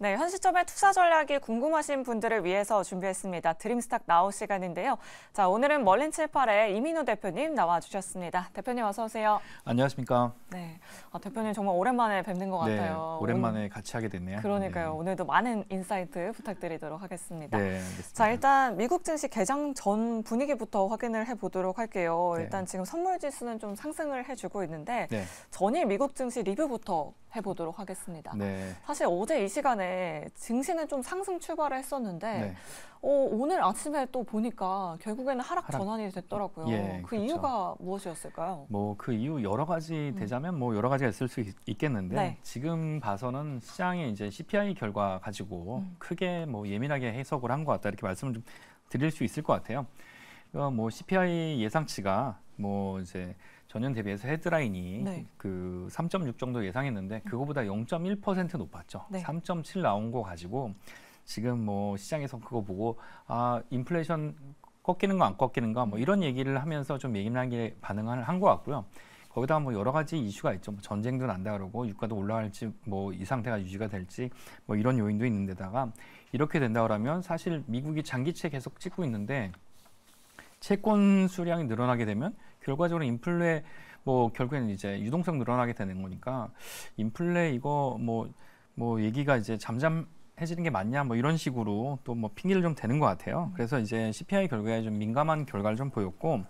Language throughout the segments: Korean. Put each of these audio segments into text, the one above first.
네, 현 시점의 투자 전략이 궁금하신 분들을 위해서 준비했습니다. 드림스탁 나우 시간인데요. 자, 오늘은 멀린78의 이민우 대표님 나와주셨습니다. 대표님 어서 오세요. 안녕하십니까. 네, 대표님 정말 오랜만에 뵙는 것 같아요. 네, 오랜만에 같이 하게 됐네요. 그러니까요. 네. 오늘도 많은 인사이트 부탁드리도록 하겠습니다. 네, 알겠습니다. 자, 일단 미국 증시 개장 전 분위기부터 확인을 해보도록 할게요. 네. 일단 지금 선물 지수는 좀 상승을 해주고 있는데 네. 전일 미국 증시 리뷰부터 해보도록 하겠습니다. 네. 사실 어제 이 시간에 증시는 좀 상승 출발을 했었는데 네. 오늘 아침에 또 보니까 결국에는 하락 전환이 됐더라고요. 예, 그 그렇죠. 이유가 무엇이었을까요? 뭐 그 이유 여러 가지 되자면 뭐 여러 가지가 있을 수 있겠는데 네. 지금 봐서는 시장의 이제 CPI 결과 가지고 크게 뭐 예민하게 해석을 한 것 같다 이렇게 말씀을 좀 드릴 수 있을 것 같아요. 뭐 CPI 예상치가 뭐 이제 전년 대비해서 헤드라인이 네. 그 3.6 정도 예상했는데 그거보다 0.1% 높았죠. 네. 3.7 나온 거 가지고 지금 뭐 시장에서 그거 보고 인플레이션 꺾이는 거 안 꺾이는 거 뭐 이런 얘기를 하면서 좀 예민하게 반응을 한 것 같고요. 거기다 뭐 여러 가지 이슈가 있죠. 뭐 전쟁도 난다 그러고 유가도 올라갈지 뭐 이 상태가 유지가 될지 뭐 이런 요인도 있는데다가 이렇게 된다 그러면 사실 미국이 장기채 계속 찍고 있는데 채권 수량이 늘어나게 되면 결과적으로 인플레 뭐 결국에는 이제 유동성 늘어나게 되는 거니까 인플레 이거 뭐 얘기가 이제 잠잠해지는 게 맞냐 뭐 이런 식으로 또 뭐 핑계를 좀 대는 것 같아요. 그래서 이제 CPI 결과에 좀 민감한 결과를 좀 보였고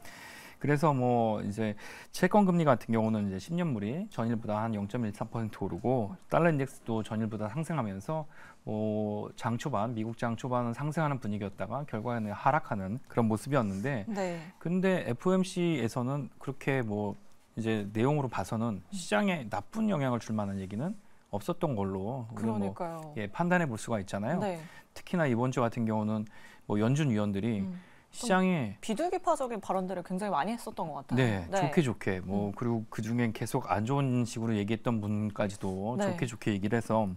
그래서 뭐 이제 채권 금리 같은 경우는 이제 10년물이 전일보다 한 0.13% 오르고 달러 인덱스도 전일보다 상승하면서 뭐 장 초반 미국 장 초반은 상승하는 분위기였다가 결과에는 하락하는 그런 모습이었는데 네. 근데 FOMC에서는 그렇게 뭐 이제 내용으로 봐서는 시장에 나쁜 영향을 줄 만한 얘기는 없었던 걸로 우리 그러니까요. 판단해 볼 수가 있잖아요. 네. 특히나 이번 주 같은 경우는 뭐 연준 위원들이 시장에 비둘기파적인 발언들을 굉장히 많이 했었던 것 같아요. 네, 좋게 뭐 그리고 그 중엔 계속 안 좋은 식으로 얘기했던 분까지도 네. 좋게 얘기를 해서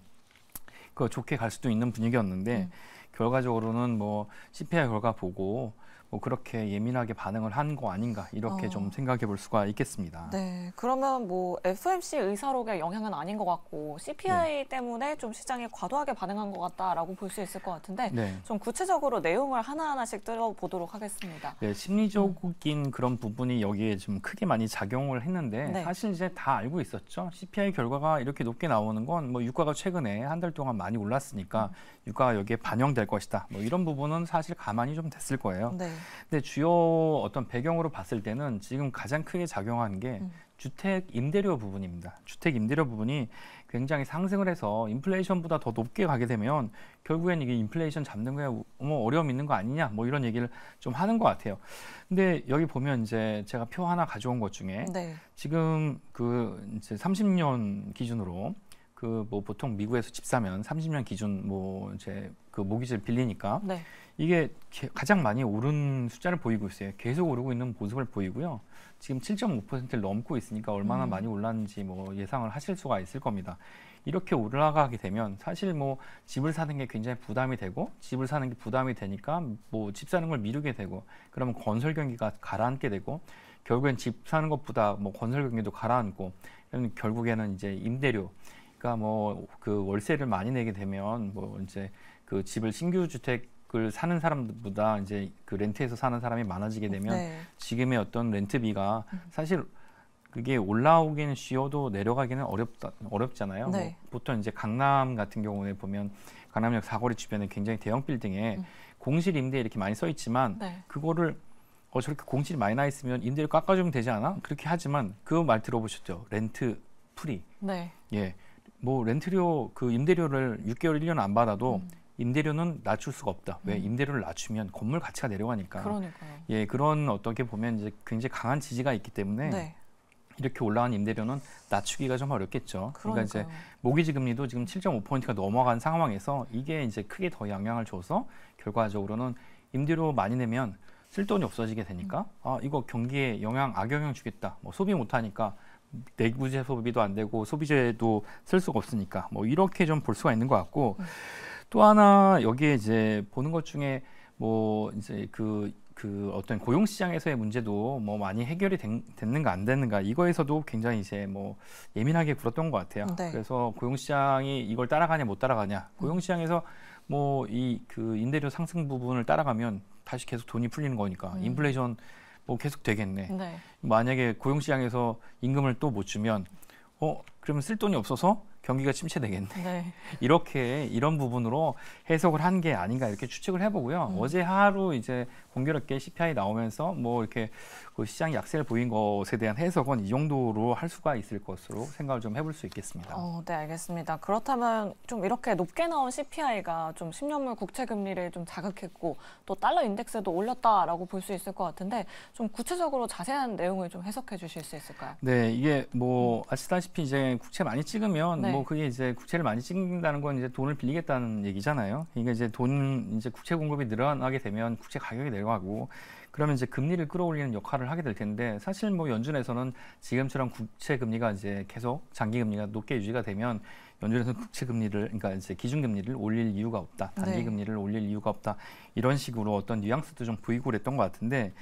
그 좋게 갈 수도 있는 분위기였는데 결과적으로는 뭐 CPI 결과 보고 뭐 그렇게 예민하게 반응을 한 거 아닌가 이렇게 좀 생각해 볼 수가 있겠습니다. 네, 그러면 뭐 FOMC 의사록의 영향은 아닌 것 같고 CPI 때문에 좀 시장이 과도하게 반응한 것 같다라고 볼 수 있을 것 같은데 네. 좀 구체적으로 내용을 하나하나씩 들어보도록 하겠습니다. 네, 심리적인 그런 부분이 여기에 좀 크게 많이 작용을 했는데 네. 사실 이제 다 알고 있었죠. CPI 결과가 이렇게 높게 나오는 건 뭐 유가가 최근에 한 달 동안 많이 올랐으니까 유가가 여기에 반영될 것이다. 뭐 이런 부분은 사실 가만히 좀 됐을 거예요. 네. 근데 주요 어떤 배경으로 봤을 때는 지금 가장 크게 작용한 게 주택 임대료 부분입니다. 주택 임대료 부분이 굉장히 상승을 해서 인플레이션보다 더 높게 가게 되면 결국엔 이게 인플레이션 잡는 거에 뭐 어려움 있는 거 아니냐 뭐 이런 얘기를 좀 하는 것 같아요. 근데 여기 보면 이제 제가 표 하나 가져온 것 중에 네. 지금 그 이제 30년 기준으로 그 뭐 보통 미국에서 집 사면 30년 기준 뭐 이제 그 모기지를 빌리니까 네. 이게 가장 많이 오른 숫자를 보이고 있어요. 계속 오르고 있는 모습을 보이고요. 지금 7.5%를 넘고 있으니까 얼마나 많이 올랐는지 뭐 예상을 하실 수가 있을 겁니다. 이렇게 올라가게 되면 사실 뭐 집을 사는 게 굉장히 부담이 되고 집을 사는 게 부담이 되니까 뭐 집 사는 걸 미루게 되고 그러면 건설 경기가 가라앉게 되고 결국엔 집 사는 것보다 뭐 건설 경기도 가라앉고 결국에는 이제 임대료 그러니까 뭐 그 월세를 많이 내게 되면 뭐 이제 그 집을 신규 주택을 사는 사람보다 이제 그 렌트해서 사는 사람이 많아지게 되면 네. 지금의 어떤 렌트비가 사실 그게 올라오기는 쉬워도 내려가기는 어렵잖아요. 네. 뭐 보통 이제 강남 같은 경우에 보면 강남역 사거리 주변에 굉장히 대형 빌딩에 공실 임대 이렇게 많이 써 있지만 네. 그거를 저렇게 공실이 많이 나 있으면 임대료 깎아주면 되지 않아? 그렇게 하지만 그 말 들어보셨죠? 렌트 프리. 네. 예. 뭐 렌트료 그 임대료를 6개월 1년 안 받아도 임대료는 낮출 수가 없다. 왜? 임대료를 낮추면 건물 가치가 내려가니까. 그러니까요. 예, 그런 어떻게 보면 이제 굉장히 강한 지지가 있기 때문에 네. 이렇게 올라간 임대료는 낮추기가 좀 어렵겠죠. 그러니까 이제 그러니까요. 모기지 금리도 지금 7.5%가 넘어간 상황에서 이게 이제 크게 더 영향을 줘서 결과적으로는 임대료 많이 내면 쓸 돈이 없어지게 되니까 이거 경기에 악영향 주겠다. 뭐 소비 못 하니까 내구재 소비도 안 되고 소비재도 쓸 수가 없으니까 뭐 이렇게 좀 볼 수가 있는 것 같고 또 하나 여기에 이제 보는 것 중에 뭐 이제 그 그 어떤 고용 시장에서의 문제도 뭐 많이 해결이 됐는가 안 됐는가 이거에서도 굉장히 이제 뭐 예민하게 굴었던 것 같아요. 네. 그래서 고용 시장이 이걸 따라가냐 못 따라가냐. 고용 시장에서 뭐 이 그 임대료 상승 부분을 따라가면 다시 계속 돈이 풀리는 거니까 인플레이션 뭐 계속 되겠네. 네. 만약에 고용 시장에서 임금을 또 못 주면 그러면 쓸 돈이 없어서 경기가 침체되겠네. 네. 이렇게 이런 부분으로 해석을 한 게 아닌가 이렇게 추측을 해보고요. 어제 하루 이제 공교롭게 CPI 나오면서 뭐 이렇게 그 시장 약세를 보인 것에 대한 해석은 이 정도로 할 수가 있을 것으로 생각을 좀 해볼 수 있겠습니다. 네, 알겠습니다. 그렇다면 좀 이렇게 높게 나온 CPI가 좀 10년물 국채 금리를 좀 자극했고 또 달러 인덱스도 올렸다라고 볼 수 있을 것 같은데 좀 구체적으로 자세한 내용을 좀 해석해 주실 수 있을까요? 네, 이게 뭐 아시다시피 이제 국채 많이 찍으면 네. 뭐 그게 이제 국채를 많이 찍는다는 건 이제 돈을 빌리겠다는 얘기잖아요. 그러니까 이제 이제 국채 공급이 늘어나게 되면 국채 가격이 내려가고 그러면 이제 금리를 끌어올리는 역할을 하게 될 텐데 사실 뭐 연준에서는 지금처럼 국채 금리가 이제 계속 장기 금리가 높게 유지가 되면 연준에서는 국채 금리를 그러니까 이제 기준 금리를 올릴 이유가 없다. 단기 네. 금리를 올릴 이유가 없다. 이런 식으로 어떤 뉘앙스도 좀 보이고 그랬던 것 같은데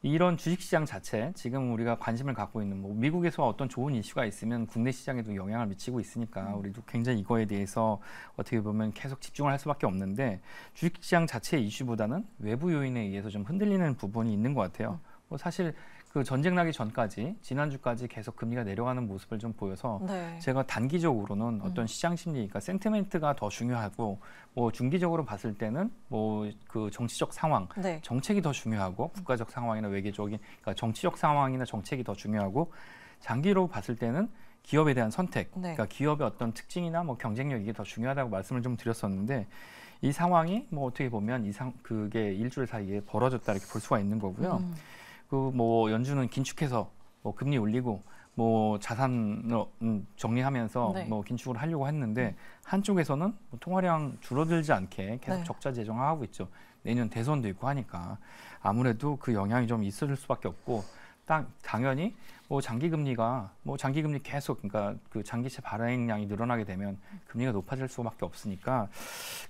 이런 주식시장 자체 지금 우리가 관심을 갖고 있는 뭐 미국에서 어떤 좋은 이슈가 있으면 국내 시장에도 영향을 미치고 있으니까 우리도 굉장히 이거에 대해서 어떻게 보면 계속 집중을 할 수밖에 없는데 주식시장 자체의 이슈보다는 외부 요인에 의해서 좀 흔들리는 부분이 있는 것 같아요. 뭐 사실 그 전쟁 나기 전까지 지난주까지 계속 금리가 내려가는 모습을 좀 보여서 네. 제가 단기적으로는 어떤 시장 심리, 그러니까 센티멘트가 더 중요하고 뭐 중기적으로 봤을 때는 뭐 그 정치적 상황, 네. 정책이 더 중요하고 국가적 상황이나 외교적인 그러니까 정치적 상황이나 정책이 더 중요하고 장기로 봤을 때는 기업에 대한 선택, 네. 그러니까 기업의 어떤 특징이나 뭐 경쟁력 이게 더 중요하다고 말씀을 좀 드렸었는데 이 상황이 뭐 어떻게 보면 그게 일주일 사이에 벌어졌다 이렇게 볼 수가 있는 거고요. 그 뭐 연준은 긴축해서 뭐 금리 올리고 뭐 자산을 정리하면서 네. 뭐 긴축을 하려고 했는데 한쪽에서는 뭐 통화량 줄어들지 않게 계속 네. 적자 재정하고 있죠. 내년 대선도 있고 하니까 아무래도 그 영향이 좀 있을 수밖에 없고 당연히 뭐 장기 금리 계속 그러니까 그 장기채 발행량이 늘어나게 되면 금리가 높아질 수밖에 없으니까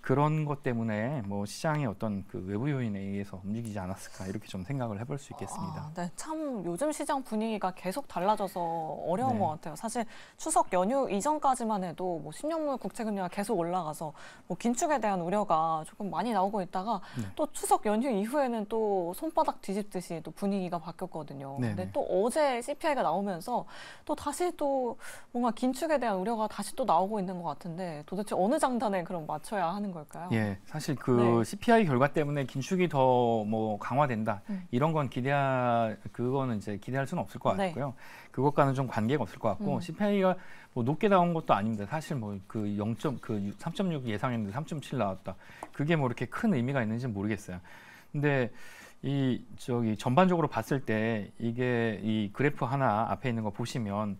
그런 것 때문에 뭐 시장의 어떤 그 외부 요인에 의해서 움직이지 않았을까 이렇게 좀 생각을 해볼 수 있겠습니다. 네, 참 요즘 시장 분위기가 계속 달라져서 어려운 네. 것 같아요. 사실 추석 연휴 이전까지만 해도 뭐 10년물 국채 금리가 계속 올라가서 뭐 긴축에 대한 우려가 조금 많이 나오고 있다가 네. 또 추석 연휴 이후에는 또 손바닥 뒤집듯이 또 분위기가 바뀌었거든요. 네, 근데 네. 또 어제 CPI가 나오면서 또 다시 또 뭔가 긴축에 대한 우려가 다시 또 나오고 있는 것 같은데 도대체 어느 장단에 그럼 맞춰야 하는 걸까요? 예, 사실 그 네. CPI 결과 때문에 긴축이 더 뭐 강화된다 이런 건 그거는 이제 기대할 수는 없을 것 네. 같고요. 그것과는 좀 관계가 없을 것 같고 CPI가 뭐 높게 나온 것도 아닙니다. 사실 뭐 그 3.6 예상했는데 3.7 나왔다. 그게 뭐 이렇게 큰 의미가 있는지는 모르겠어요. 근데 전반적으로 봤을 때 이게 이 그래프 하나 앞에 있는 거 보시면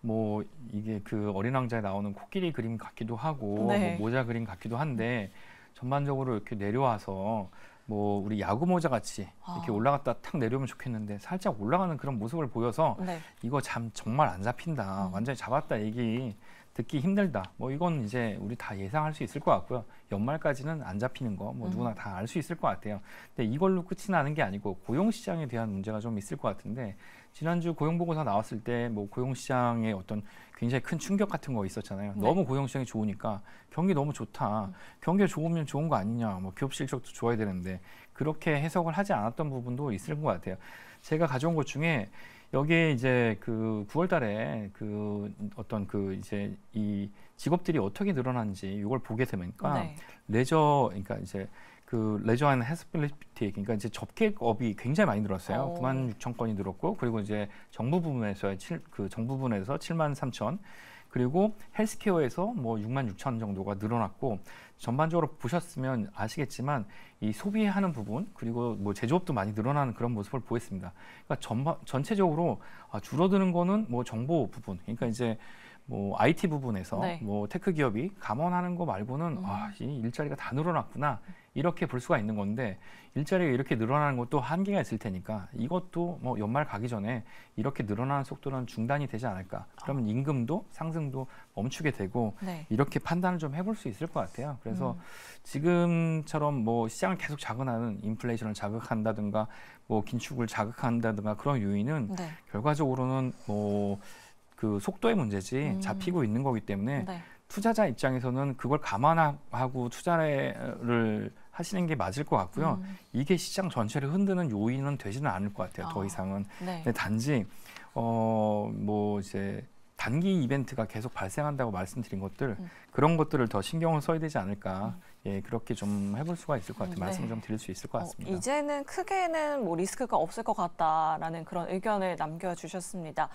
뭐 이게 그 어린 왕자에 나오는 코끼리 그림 같기도 하고 네. 뭐 모자 그림 같기도 한데 전반적으로 이렇게 내려와서 뭐 우리 야구 모자 같이 이렇게 올라갔다 탁 내려오면 좋겠는데 살짝 올라가는 그런 모습을 보여서 네. 이거 정말 안 잡힌다. 완전히 잡았다 얘기 듣기 힘들다. 뭐 이건 이제 우리 다 예상할 수 있을 것 같고요. 연말까지는 안 잡히는 거 뭐 누구나 다 알 수 있을 것 같아요. 근데 이걸로 끝이 나는 게 아니고 고용 시장에 대한 문제가 좀 있을 것 같은데 지난주 고용 보고서 나왔을 때 뭐 고용 시장에 어떤 굉장히 큰 충격 같은 거 있었잖아요. 네. 너무 고용 시장이 좋으니까 경기 너무 좋다. 경기가 좋으면 좋은 거 아니냐. 뭐 기업 실적도 좋아야 되는데 그렇게 해석을 하지 않았던 부분도 있을 것 같아요. 제가 가져온 것 중에 여기에 이제 그 9월 달에 그 어떤 그 이제 이 직업들이 어떻게 늘어났는지 이걸 보게 되니까 네. 그러니까 이제 그 레저 앤 해스피리티 그러니까 이제 접객업이 굉장히 많이 늘었어요. 9만 6천 건이 늘었고 그리고 이제 정부 부분에서 7만 3천 그리고 헬스케어에서 뭐 6만 6천 정도가 늘어났고 전반적으로 보셨으면 아시겠지만 이 소비하는 부분 그리고 뭐 제조업도 많이 늘어나는 그런 모습을 보였습니다. 그러니까 전체적으로 줄어드는 거는 뭐 정보 부분 그러니까 이제 뭐 IT 부분에서 네. 뭐 테크 기업이 감원하는 거 말고는 이 일자리가 다 늘어났구나 이렇게 볼 수가 있는 건데 일자리가 이렇게 늘어나는 것도 한계가 있을 테니까 이것도 뭐 연말 가기 전에 이렇게 늘어나는 속도는 중단이 되지 않을까. 그러면 임금도 상승도 멈추게 되고 네. 이렇게 판단을 좀 해볼 수 있을 것 같아요. 그래서 지금처럼 뭐 시장을 계속 자극하는 인플레이션을 자극한다든가 뭐 긴축을 자극한다든가 그런 요인은 네. 결과적으로는 뭐 그 속도의 문제지 잡히고 있는 거기 때문에 네. 투자자 입장에서는 그걸 감안하고 투자를 하시는 게 맞을 것 같고요. 이게 시장 전체를 흔드는 요인은 되지는 않을 것 같아요. 더 이상은. 네. 근데 단지 뭐 이제 단기 이벤트가 계속 발생한다고 말씀드린 것들 그런 것들을 더 신경을 써야 되지 않을까. 예, 그렇게 좀 해볼 수가 있을 것 같아요. 말씀을 좀 드릴 수 있을 것 같습니다. 이제는 크게는 뭐 리스크가 없을 것 같다라는 그런 의견을 남겨주셨습니다.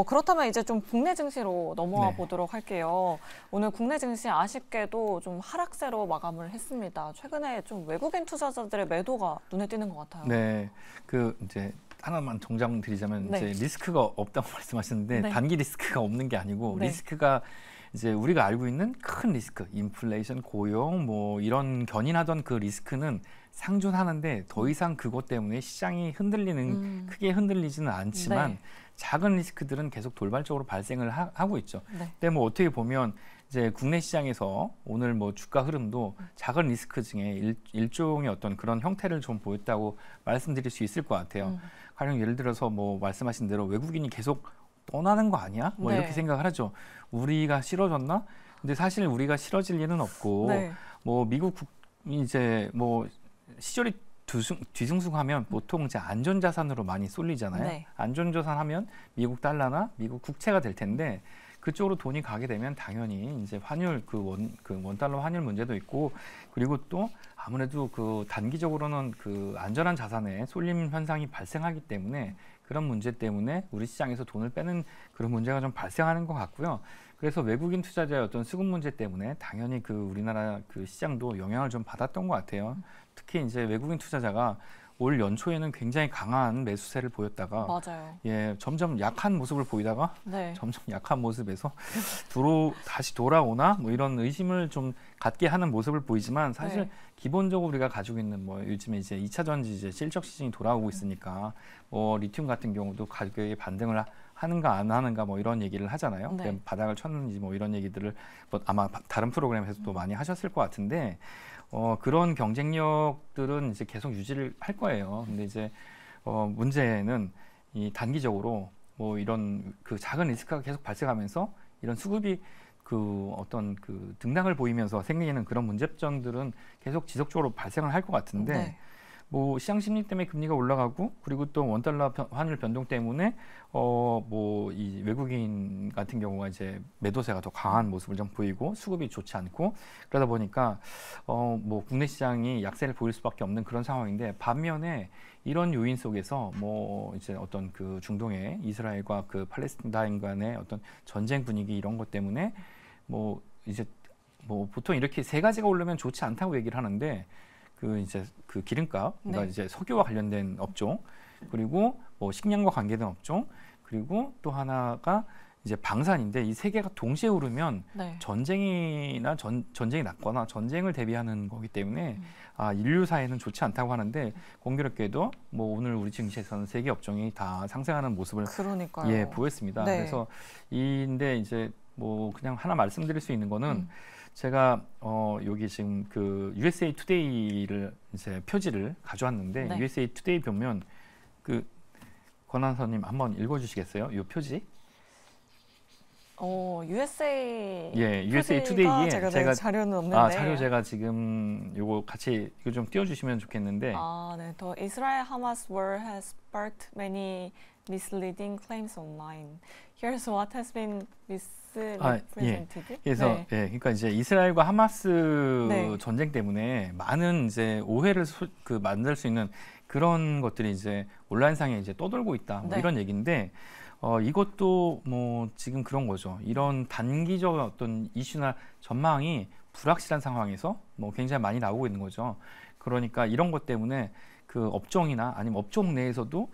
그렇다면 이제 좀 국내 증시로 넘어와 네. 보도록 할게요. 오늘 국내 증시 아쉽게도 좀 하락세로 마감을 했습니다. 최근에 좀 외국인 투자자들의 매도가 눈에 띄는 것 같아요. 네, 그 이제 하나만 정장 드리자면 네. 이제 리스크가 없다고 말씀하셨는데 네. 단기 리스크가 없는 게 아니고 네. 리스크가 이제 우리가 알고 있는 큰 리스크, 인플레이션, 고용 뭐 이런 견인하던 그 리스크는 상존하는데 더 이상 그것 때문에 시장이 흔들리는 크게 흔들리지는 않지만 네. 작은 리스크들은 계속 돌발적으로 발생을 하고 있죠. 네. 근데 뭐 어떻게 보면 이제 국내 시장에서 오늘 뭐 주가 흐름도 작은 리스크 중에 일종의 어떤 그런 형태를 좀 보였다고 말씀드릴 수 있을 것 같아요. 가령 예를 들어서 뭐 말씀하신 대로 외국인이 계속 떠나는 거 아니야? 뭐 네. 이렇게 생각을 하죠. 우리가 싫어졌나? 근데 사실 우리가 싫어질 리는 없고 네. 뭐 미국 이제 뭐 시절이 뒤숭숭하면 보통 이제 안전자산으로 많이 쏠리잖아요. 네. 안전자산 하면 미국 달러나 미국 국채가 될 텐데 그쪽으로 돈이 가게 되면 당연히 이제 환율 원달러 환율 문제도 있고 그리고 또 아무래도 그 단기적으로는 그 안전한 자산에 쏠림 현상이 발생하기 때문에 그런 문제 때문에 우리 시장에서 돈을 빼는 그런 문제가 좀 발생하는 것 같고요. 그래서 외국인 투자자의 어떤 수급 문제 때문에 당연히 그 우리나라 그 시장도 영향을 좀 받았던 것 같아요. 특히 이제 외국인 투자자가 올 연초에는 굉장히 강한 매수세를 보였다가 맞아요. 예, 점점 약한 모습을 보이다가 네. 점점 약한 모습에서 다시 돌아오나 뭐 이런 의심을 좀 갖게 하는 모습을 보이지만 사실 네. 기본적으로 우리가 가지고 있는 뭐 요즘에 이제 2차 전지 이제 실적 시즌이 돌아오고 있으니까 뭐 리튬 같은 경우도 가격에 반등을 하는가 안 하는가 뭐 이런 얘기를 하잖아요. 네. 바닥을 쳤는지 뭐 이런 얘기들을 뭐 아마 다른 프로그램에서도 많이 하셨을 것 같은데 그런 경쟁력들은 이제 계속 유지를 할 거예요. 근데 이제 문제는 이 단기적으로 뭐 이런 그 작은 리스크가 계속 발생하면서 이런 수급이 그 어떤 그 등락을 보이면서 생기는 그런 문제점들은 계속 지속적으로 발생을 할 것 같은데 네. 뭐 시장 심리 때문에 금리가 올라가고 그리고 또 원달러 환율 변동 때문에 뭐 이 외국인 같은 경우가 이제 매도세가 더 강한 모습을 좀 보이고 수급이 좋지 않고 그러다 보니까 뭐 국내 시장이 약세를 보일 수밖에 없는 그런 상황인데 반면에 이런 요인 속에서 뭐 이제 어떤 그 중동의 이스라엘과 그 팔레스타인 간의 어떤 전쟁 분위기 이런 것 때문에 뭐 이제 뭐 보통 이렇게 세 가지가 오르면 좋지 않다고 얘기를 하는데 그 이제 그 기름값, 그러니까 네. 이제 석유와 관련된 업종, 그리고 뭐 식량과 관계된 업종, 그리고 또 하나가 이제 방산인데 이 세 개가 동시에 오르면 네. 전쟁이나 전쟁이 났거나 전쟁을 대비하는 거기 때문에 인류 사회는 좋지 않다고 하는데 공교롭게도 뭐 오늘 우리 증시에서는 세 개 업종이 다 상승하는 모습을 그러니까요. 예 보였습니다. 네. 그래서 근데 이제 뭐 그냥 하나 말씀드릴 수 있는 거는 제가 여기 지금 그 USA 투데이를 이제 표지를 가져왔는데 네. USA 투데이 보면 그 권한서님 한번 읽어주시겠어요? 이 표지? USA 예, USA 표지가 투데이에 제가 자료는 없는데 자료 제가 지금 요거 같이 이거 좀 띄워주시면 좋겠는데 네. The Israel-Hamas war has sparked many misleading claims online. Here's what has been misrepresented. 그래서 네. 그러니까 이제 이스라엘과 하마스 네. 전쟁 때문에 많은 이제 오해를 만들 수 있는 그런 것들이 이제 온라인상에 이제 떠돌고 있다. 뭐 네. 이런 얘기인데 이것도 뭐 지금 그런 거죠. 이런 단기적 어떤 이슈나 전망이 불확실한 상황에서 뭐 굉장히 많이 나오고 있는 거죠. 그러니까 이런 것 때문에 그 업종이나 아니면 업종 내에서도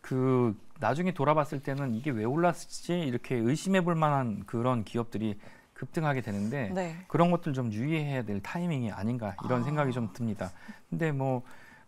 그 나중에 돌아봤을 때는 이게 왜 올랐지 이렇게 의심해 볼 만한 그런 기업들이 급등하게 되는데 네. 그런 것들 좀 유의해야 될 타이밍이 아닌가 이런 생각이 좀 듭니다. 근데 뭐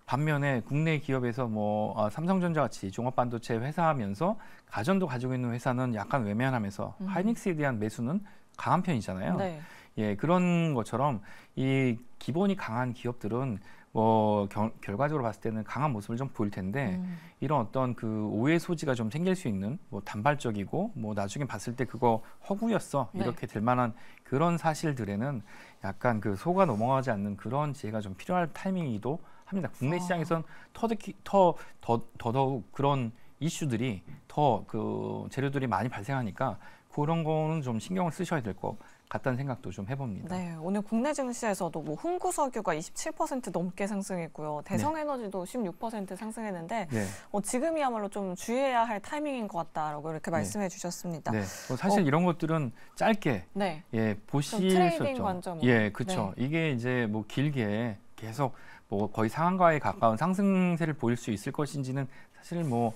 반면에 국내 기업에서 뭐 삼성전자 같이 종합반도체 회사하면서 가전도 가지고 있는 회사는 약간 외면하면서 하이닉스에 대한 매수는 강한 편이잖아요. 네. 예, 그런 것처럼 이 기본이 강한 기업들은 뭐 결과적으로 봤을 때는 강한 모습을 좀 보일 텐데 이런 어떤 그 오해 소지가 좀 생길 수 있는 뭐 단발적이고 뭐 나중에 봤을 때 그거 허구였어 네. 이렇게 될 만한 그런 사실들에는 약간 그 속아 넘어가지 않는 그런 지혜가 좀 필요할 타이밍이기도 합니다. 국내 시장에선 더더욱 그런 이슈들이 더 그 재료들이 많이 발생하니까 그런 거는 좀 신경을 쓰셔야 될 것 같다는 생각도 좀 해봅니다. 네, 오늘 국내 증시에서도 뭐 흥구석유가 27% 넘게 상승했고요. 대성에너지도 16% 상승했는데 네. 지금이야말로 좀 주의해야 할 타이밍인 것 같다라고 이렇게 네. 말씀해 주셨습니다. 네. 사실 이런 것들은 짧게 네. 예, 좀 보실 트레이딩 수 있죠. 관점으로. 예, 그렇죠. 네. 이게 이제 뭐 길게 계속 뭐 거의 상한가에 가까운 상승세를 보일 수 있을 것인지는 사실 뭐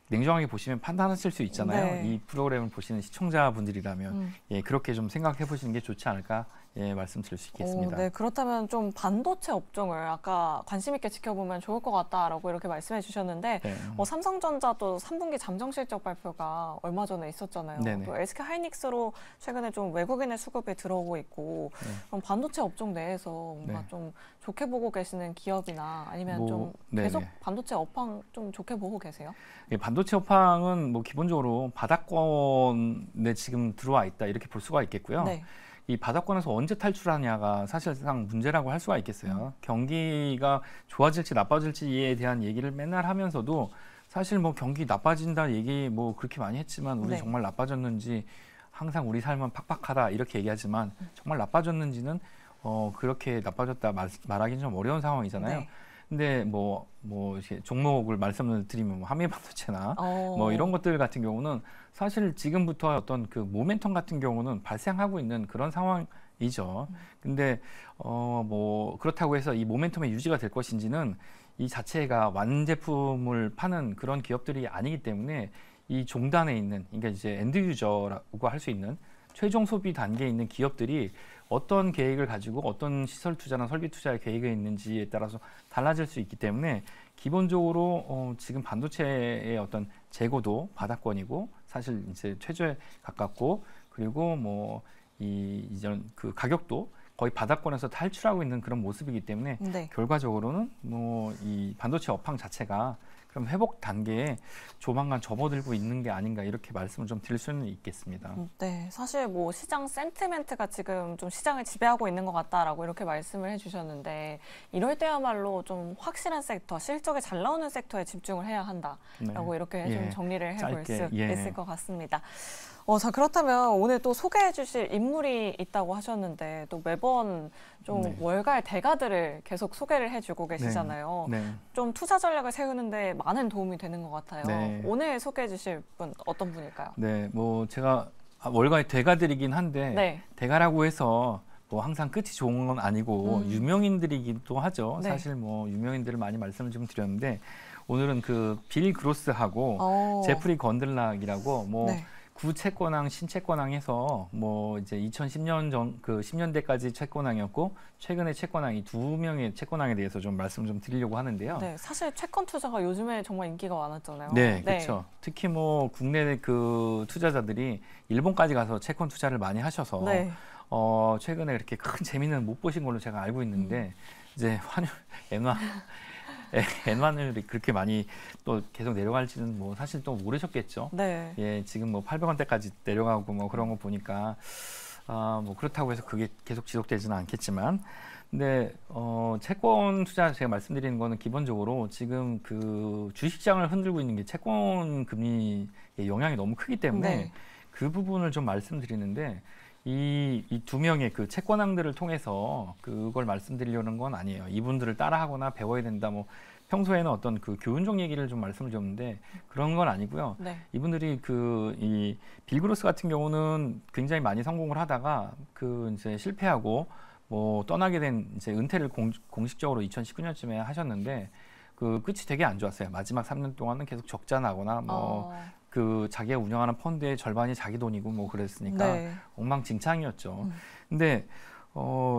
냉정하게 보시면 판단하실 수 있잖아요. 네. 이 프로그램을 보시는 시청자분들이라면 예, 그렇게 좀 생각해 보시는 게 좋지 않을까 예, 말씀드릴 수 있겠습니다. 네, 그렇다면 좀 반도체 업종을 아까 관심 있게 지켜보면 좋을 것 같다라고 이렇게 말씀해 주셨는데 네. 삼성전자도 3분기 잠정 실적 발표가 얼마 전에 있었잖아요. 네네. 또 SK 하이닉스로 최근에 좀 외국인의 수급이 들어오고 있고 네. 그럼 반도체 업종 내에서 뭔가 네. 좀 좋게 보고 계시는 기업이나 아니면 뭐, 좀 네네. 계속 반도체 업황 좀 좋게 보고 계세요? 예, 반도체 업황은 뭐 기본적으로 바닥권에 지금 들어와 있다 이렇게 볼 수가 있겠고요. 네. 이 바닥권에서 언제 탈출하냐가 사실상 문제라고 할 수가 있겠어요. 경기가 좋아질지 나빠질지에 대한 얘기를 맨날 하면서도 사실 뭐 경기 나빠진다 얘기 뭐 그렇게 많이 했지만 우리 네. 정말 나빠졌는지 항상 우리 삶은 팍팍하다 이렇게 얘기하지만 정말 나빠졌는지는 그렇게 나빠졌다 말하기는 좀 어려운 상황이잖아요. 네. 근데 뭐 이렇게 종목을 말씀을 드리면 뭐 한미반도체나 뭐 이런 것들 같은 경우는 사실 지금부터 어떤 그 모멘텀 같은 경우는 발생하고 있는 그런 상황이죠. 근데 뭐 그렇다고 해서 이 모멘텀의 유지가 될 것인지는 이 자체가 완제품을 파는 그런 기업들이 아니기 때문에 이 종단에 있는 그러니까 이제 엔드 유저라고 할 수 있는 최종 소비 단계에 있는 기업들이 어떤 계획을 가지고 어떤 시설 투자나 설비 투자의 계획이 있는지에 따라서 달라질 수 있기 때문에 기본적으로 지금 반도체의 어떤 재고도 바닥권이고 사실 이제 최저에 가깝고 그리고 뭐 이전 그 가격도 거의 바닥권에서 탈출하고 있는 그런 모습이기 때문에 네. 결과적으로는 뭐 이 반도체 업황 자체가 그럼 회복 단계에 조만간 접어들고 있는 게 아닌가 이렇게 말씀을 좀 드릴 수는 있겠습니다. 네, 사실 뭐 시장 센티멘트가 지금 좀 시장을 지배하고 있는 것 같다라고 이렇게 말씀을 해주셨는데 이럴 때야말로 좀 확실한 섹터, 실적이 잘 나오는 섹터에 집중을 해야 한다라고 네. 이렇게 예, 좀 정리를 해볼 짧게, 수 예. 있을 것 같습니다. 자, 그렇다면 오늘 또 소개해 주실 인물이 있다고 하셨는데 또 매번 좀 네. 월가의 대가들을 계속 소개를 해주고 계시잖아요. 네. 좀 투자 전략을 세우는데 많은 도움이 되는 것 같아요. 네. 오늘 소개해 주실 분 어떤 분일까요? 네, 뭐 제가 월가의 대가들이긴 한데 네. 대가라고 해서 뭐 항상 끝이 좋은 건 아니고 유명인들이기도 하죠. 네. 사실 뭐 유명인들을 많이 말씀을 좀 드렸는데 오늘은 그 빌 그로스하고 제프리 건들락이라고 뭐 네. 구채권왕, 신채권왕 해서 뭐 이제 2010년 전 그 10년대까지 채권왕이었고 최근에 채권왕 이 두 명의 채권왕에 대해서 좀 말씀을 좀 드리려고 하는데요. 네, 사실 채권 투자가 요즘에 정말 인기가 많았잖아요. 네, 그렇죠. 특히 뭐 국내 그 투자자들이 일본까지 가서 채권 투자를 많이 하셔서 네. 최근에 그렇게 큰 재미는 못 보신 걸로 제가 알고 있는데 이제 환율 엔화율이 그렇게 많이 또 계속 내려갈지는 뭐 사실 또 모르셨겠죠. 네. 예, 지금 뭐 800원대까지 내려가고 뭐 그런 거 보니까 뭐 그렇다고 해서 그게 계속 지속되지는 않겠지만 근데 채권 투자 제가 말씀드리는 거는 기본적으로 지금 그 주식시장을 흔들고 있는 게 채권 금리의 영향이 너무 크기 때문에 네. 그 부분을 좀 말씀드리는데 이 두 명의 그 채권왕들을 통해서 그걸 말씀드리려는 건 아니에요. 이분들을 따라하거나 배워야 된다. 뭐 평소에는 어떤 그 교훈적 얘기를 좀 말씀을 드렸는데 그런 건 아니고요. 네. 이분들이 이 빌그로스 같은 경우는 굉장히 많이 성공을 하다가 그 이제 실패하고 뭐 떠나게 된 이제 은퇴를 공식적으로 2019년쯤에 하셨는데 그 끝이 되게 안 좋았어요. 마지막 3년 동안은 계속 적자 나거나 뭐 그 자기가 운영하는 펀드의 절반이 자기 돈이고 뭐 그랬으니까 네. 엉망진창이었죠. 근데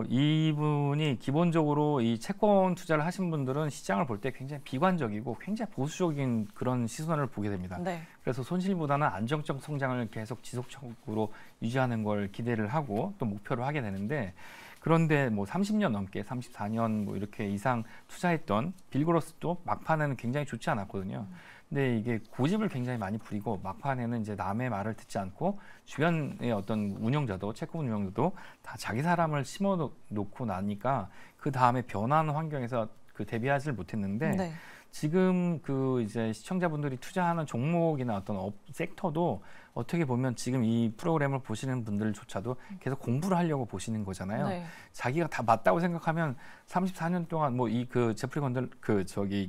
이분이 기본적으로 이 채권 투자를 하신 분들은 시장을 볼 때 굉장히 비관적이고 굉장히 보수적인 그런 시선을 보게 됩니다. 네. 그래서 손실보다는 안정적 성장을 계속 지속적으로 유지하는 걸 기대를 하고 또 목표로 하게 되는데, 그런데 뭐 30년 넘게 34년 뭐 이렇게 이상 투자했던 빌그로스도 막판에는 굉장히 좋지 않았거든요. 근데 이게 고집을 굉장히 많이 부리고 막판에는 이제 남의 말을 듣지 않고 주변의 어떤 운영자도 채권 운영자도 다 자기 사람을 심어 놓고 나니까 그 다음에 변하는 환경에서 그 대비하지를 못했는데, 네. 지금 그 이제 시청자분들이 투자하는 종목이나 어떤 섹터도 어떻게 보면 지금 이 프로그램을 보시는 분들조차도 계속 공부를 하려고 보시는 거잖아요. 네. 자기가 다 맞다고 생각하면 34년 동안 뭐 이 그 제프리 건들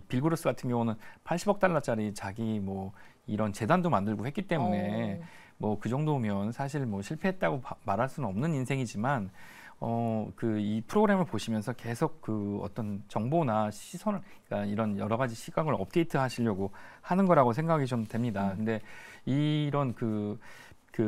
빌그로스 같은 경우는 80억 달러짜리 자기 뭐 이런 재단도 만들고 했기 때문에 뭐 그 정도면 사실 뭐 실패했다고 말할 수는 없는 인생이지만, 그 이 프로그램을 보시면서 계속 그 어떤 정보나 시선을, 그러니까 이런 여러 가지 시각을 업데이트 하시려고 하는 거라고 생각이 좀 됩니다. 근데 이런 그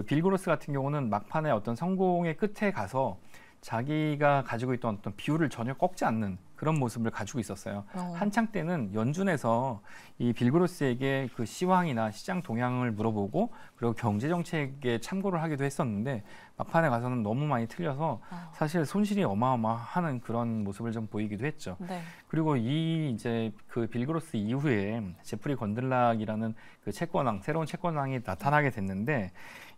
빌그로스 같은 경우는 막판에 어떤 성공의 끝에 가서 자기가 가지고 있던 어떤 비율을 전혀 꺾지 않는 그런 모습을 가지고 있었어요. 한창 때는 연준에서 이 빌그로스에게 그 시황이나 시장 동향을 물어보고 그리고 경제 정책에 참고를 하기도 했었는데, 막판에 가서는 너무 많이 틀려서 사실 손실이 어마어마한 그런 모습을 좀 보이기도 했죠. 네. 그리고 이 이제 그 빌그로스 이후에 제프리 건들락이라는 그 채권왕, 새로운 채권왕이 나타나게 됐는데,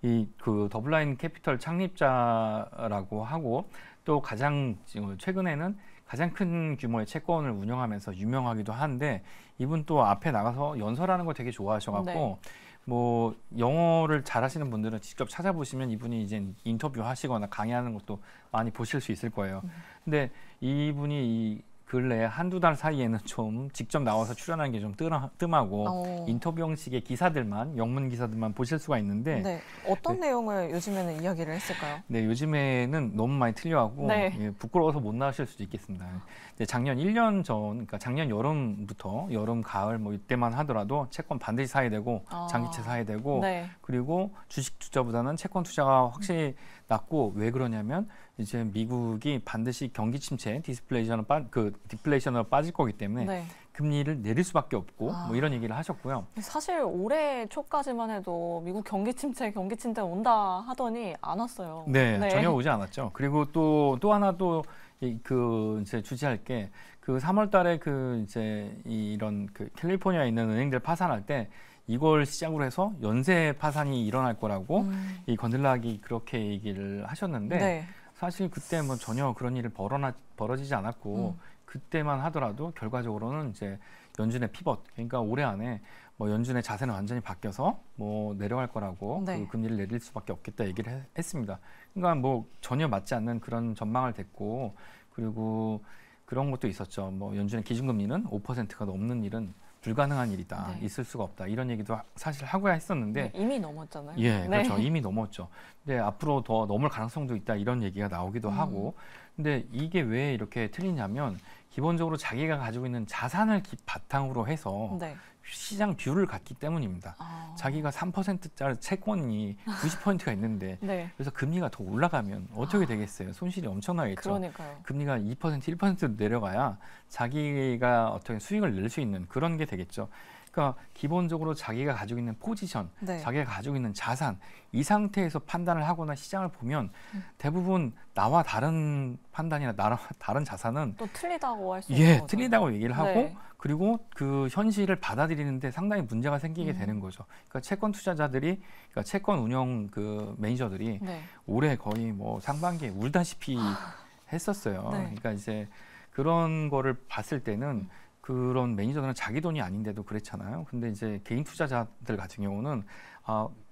이 그 더블라인 캐피털 창립자라고 하고 또 가장 최근에는 가장 큰 규모의 채권을 운영하면서 유명하기도 한데, 이분 또 앞에 나가서 연설하는 거 되게 좋아하셔갖고 네. 뭐 영어를 잘하시는 분들은 직접 찾아보시면 이분이 이제 인터뷰 하시거나 강의하는 것도 많이 보실 수 있을 거예요. 근데 이분이 이 근래 한두 달 사이에는 좀 직접 나와서 출연하는 게 좀 뜸하고 인터뷰 형식의 기사들만, 영문 기사들만 보실 수가 있는데, 네. 어떤 내용을 요즘에는 이야기를 했을까요? 네, 요즘에는 너무 많이 틀려하고 네. 예, 부끄러워서 못 나오실 수도 있겠습니다. 근데 작년 1년 전, 그러니까 작년 여름부터 여름, 가을 뭐 이때만 하더라도 채권 반드시 사야 되고 장기채 사야 되고 네. 그리고 주식 투자보다는 채권 투자가 확실히 낫고, 왜 그러냐면 이제 미국이 반드시 경기 침체, 디플레이션으로 빠질 거기 때문에 네. 금리를 내릴 수밖에 없고 뭐 이런 얘기를 하셨고요. 사실 올해 초까지만 해도 미국 경기 침체 온다 하더니 안 왔어요. 네, 전혀 오지 않았죠. 그리고 또 하나 이제 주시할 게, 그 3월 달에 그 이제 이런 그 캘리포니아에 있는 은행들 파산할 때 이걸 시작으로 해서 연쇄 파산이 일어날 거라고 이 건들락이 그렇게 얘기를 하셨는데, 네. 사실 그때 뭐 전혀 그런 일이 벌어지지 않았고 그때만 하더라도 결과적으로는 이제 연준의 피벗, 그러니까 올해 안에 뭐 연준의 자세는 완전히 바뀌어서 뭐 내려갈 거라고 네. 그 금리를 내릴 수밖에 없겠다 얘기를 했습니다. 그러니까 뭐 전혀 맞지 않는 그런 전망을 댔고, 그리고 그런 것도 있었죠. 뭐 연준의 기준금리는 5%가 넘는 일은 불가능한 일이다. 네. 있을 수가 없다. 이런 얘기도 사실 하고야 했었는데, 네, 이미 넘었잖아요. 예, 네. 그렇죠. 이미 넘었죠. 근데 앞으로 더 넘을 가능성도 있다. 이런 얘기가 나오기도 하고. 근데 이게 왜 이렇게 틀리냐면, 기본적으로 자기가 가지고 있는 자산을 바탕으로 해서 네. 시장 뷰를 갖기 때문입니다. 자기가 3%짜리 채권이 90%가 있는데 네. 그래서 금리가 더 올라가면 어떻게 되겠어요? 손실이 엄청나겠죠. 그러니까요. 금리가 2%, 1% 내려가야 자기가 어떻게 수익을 낼 수 있는 그런 게 되겠죠. 그러니까 기본적으로 자기가 가지고 있는 포지션, 네. 자기가 가지고 있는 자산, 이 상태에서 판단을 하거나 시장을 보면 대부분 나와 다른 판단이나 나와 다른 자산은 또 틀리다고 할 수 있는 거죠. 틀리다고 얘기를 하고, 네. 그리고 그 현실을 받아들이는데 상당히 문제가 생기게 되는 거죠. 그러니까 채권 투자자들이, 그러니까 채권 운영 그 매니저들이 네. 올해 거의 뭐 상반기에 울다시피 했었어요. 네. 그러니까 이제 그런 거를 봤을 때는 그런 매니저들은 자기 돈이 아닌데도 그랬잖아요. 근데 이제 개인 투자자들 같은 경우는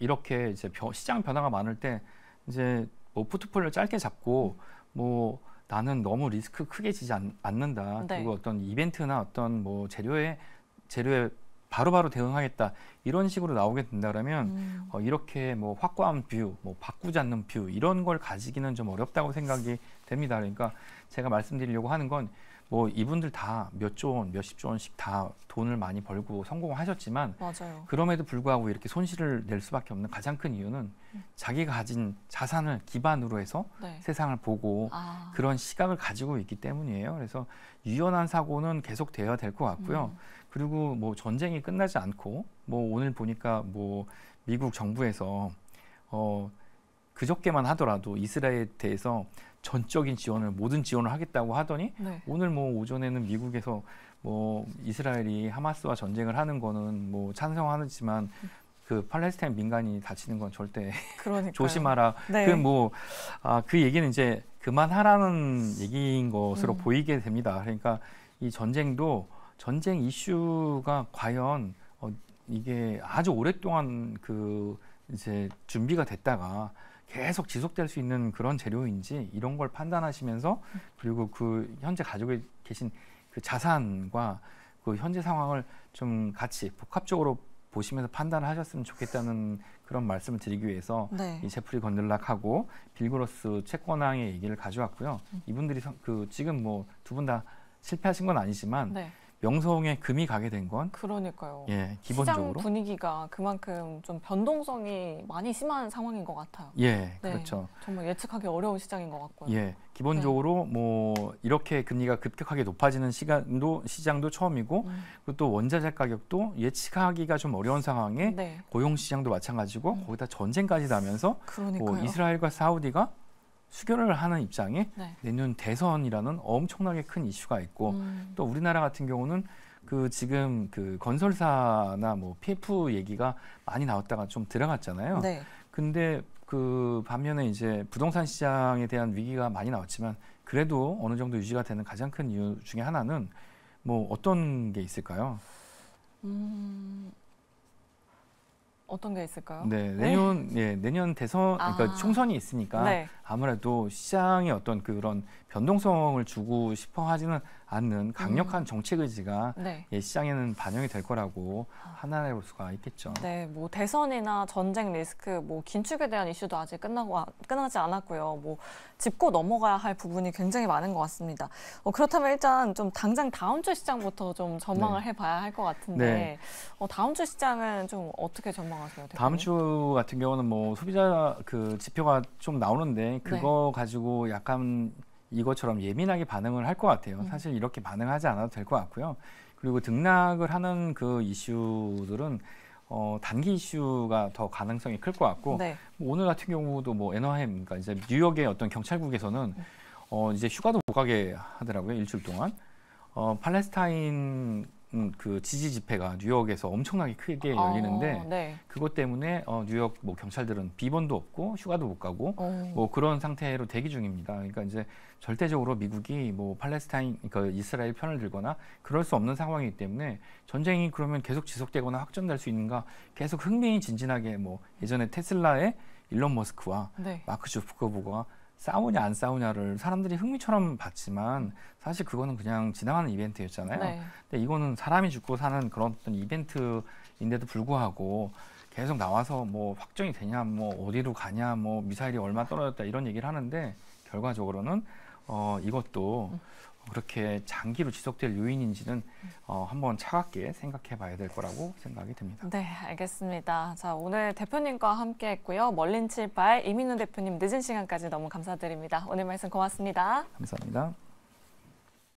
이렇게 이제 시장 변화가 많을 때 이제 뭐 포트폴리오 짧게 잡고 뭐 나는 너무 리스크 크게 지지 않는다. 네. 그리고 어떤 이벤트나 어떤 뭐 재료에 바로바로 대응하겠다. 이런 식으로 나오게 된다 그러면 이렇게 뭐 확고한 뷰, 뭐 바꾸지 않는 뷰, 이런 걸 가지기는 좀 어렵다고 생각이 됩니다. 그러니까 제가 말씀드리려고 하는 건, 뭐 이분들 다 몇 조 원, 몇십 조 원씩 다 돈을 많이 벌고 성공하셨지만 맞아요. 그럼에도 불구하고 이렇게 손실을 낼 수밖에 없는 가장 큰 이유는 자기가 가진 자산을 기반으로 해서 네. 세상을 보고 아, 그런 시각을 가지고 있기 때문이에요. 그래서 유연한 사고는 계속 돼야 될 것 같고요. 그리고 뭐 전쟁이 끝나지 않고 뭐 오늘 보니까 뭐 미국 정부에서 그저께만 하더라도 이스라엘에 대해서 전적인 지원을 모든 지원을 하겠다고 하더니 네. 오늘 뭐 오전에는 미국에서 뭐 이스라엘이 하마스와 전쟁을 하는 거는 뭐 찬성하지만 그 팔레스타인 민간이 다치는 건 절대 그러니까요. 조심하라. 네. 그 얘기는 이제 그만하라는 얘기인 것으로 음. 보이게 됩니다. 그러니까 이 전쟁도 전쟁 이슈가 과연 이게 아주 오랫동안 그 이제 준비가 됐다가 계속 지속될 수 있는 그런 재료인지 이런 걸 판단하시면서 그리고 그 현재 가지고 계신 그 자산과 그 현재 상황을 좀 같이 복합적으로 보시면서 판단을 하셨으면 좋겠다는 그런 말씀을 드리기 위해서 네. 이 제프리 건들락하고 빌그로스 채권왕의 얘기를 가져왔고요. 이분들이 지금 뭐 두 분 다 실패하신 건 아니지만 네. 명성에 금이 가게 된 건 그러니까요. 기본적으로 시장 분위기가 그만큼 좀 변동성이 많이 심한 상황인 것 같아요. 네. 그렇죠. 정말 예측하기 어려운 시장인 것 같고요. 기본적으로 뭐 이렇게 금리가 급격하게 높아지는 시장도 처음이고 그리고 또 원자재 가격도 예측하기가 좀 어려운 상황에 네. 고용 시장도 마찬가지고 거기다 전쟁까지 나면서 그러니까요. 뭐 이스라엘과 사우디가 수교를 하는 입장에 네. 내년 대선이라는 엄청나게 큰 이슈가 있고 또 우리나라 같은 경우는 그 지금 그 건설사나 뭐 PF 얘기가 많이 나왔다가 좀 들어갔잖아요. 네. 근데 그 반면에 이제 부동산 시장에 대한 위기가 많이 나왔지만 그래도 어느 정도 유지가 되는 가장 큰 이유 중에 하나는 뭐 어떤 게 있을까요? 어떤 게 있을까요? 네, 내년 대선, 그러니까 총선이 있으니까 네. 아무래도 시장에 어떤 그런 변동성을 주고 싶어 하지는 않는 강력한 정책 의지가 네. 시장에는 반영이 될 거라고 판단해 수가 있겠죠. 네, 뭐 대선이나 전쟁 리스크, 뭐 긴축에 대한 이슈도 아직 끝나지 않았고요. 뭐 짚고 넘어가야 할 부분이 굉장히 많은 것 같습니다. 그렇다면 일단 좀 당장 다음 주 시장부터 좀 전망을 해봐야 할 것 같은데 다음 주 시장은 좀 어떻게 전망하세요? 대표님? 다음 주 같은 경우는 뭐 소비자 그 지표가 좀 나오는데 그거 가지고 약간 이것처럼 예민하게 반응을 할 것 같아요. 사실 이렇게 반응하지 않아도 될 것 같고요. 그리고 등락을 하는 그 이슈들은 단기 이슈가 더 가능성이 클 것 같고 네. 뭐 오늘 같은 경우도 뭐 애너햄, 그러니까 이제 뉴욕의 어떤 경찰국에서는 이제 휴가도 못 가게 하더라고요. 일주일 동안. 팔레스타인 그 지지 집회가 뉴욕에서 엄청나게 크게 열리는데 네. 그것 때문에 뉴욕 뭐 경찰들은 비번도 없고 휴가도 못 가고 뭐 그런 상태로 대기 중입니다. 그러니까 이제 절대적으로 미국이 뭐 팔레스타인, 그러니까 이스라엘 편을 들거나 그럴 수 없는 상황이기 때문에 전쟁이 그러면 계속 지속되거나 확전될 수 있는가 계속 흥미진진하게 뭐 예전에 테슬라의 일론 머스크와 네. 마크 주커버그가 싸우냐 안 싸우냐를 사람들이 흥미처럼 봤지만 사실 그거는 그냥 지나가는 이벤트였잖아요. 네. 근데 이거는 사람이 죽고 사는 그런 어떤 이벤트인데도 불구하고 계속 나와서 뭐 확정이 되냐, 뭐 어디로 가냐, 뭐 미사일이 얼마 떨어졌다 이런 얘기를 하는데 결과적으로는 이것도 그렇게 장기로 지속될 요인인지는 한번 차갑게 생각해 봐야 될 거라고 생각이 듭니다. 네, 알겠습니다. 자, 오늘 대표님과 함께 했고요. 멀린 칠발 이민우 대표님 늦은 시간까지 너무 감사드립니다. 오늘 말씀 고맙습니다. 감사합니다.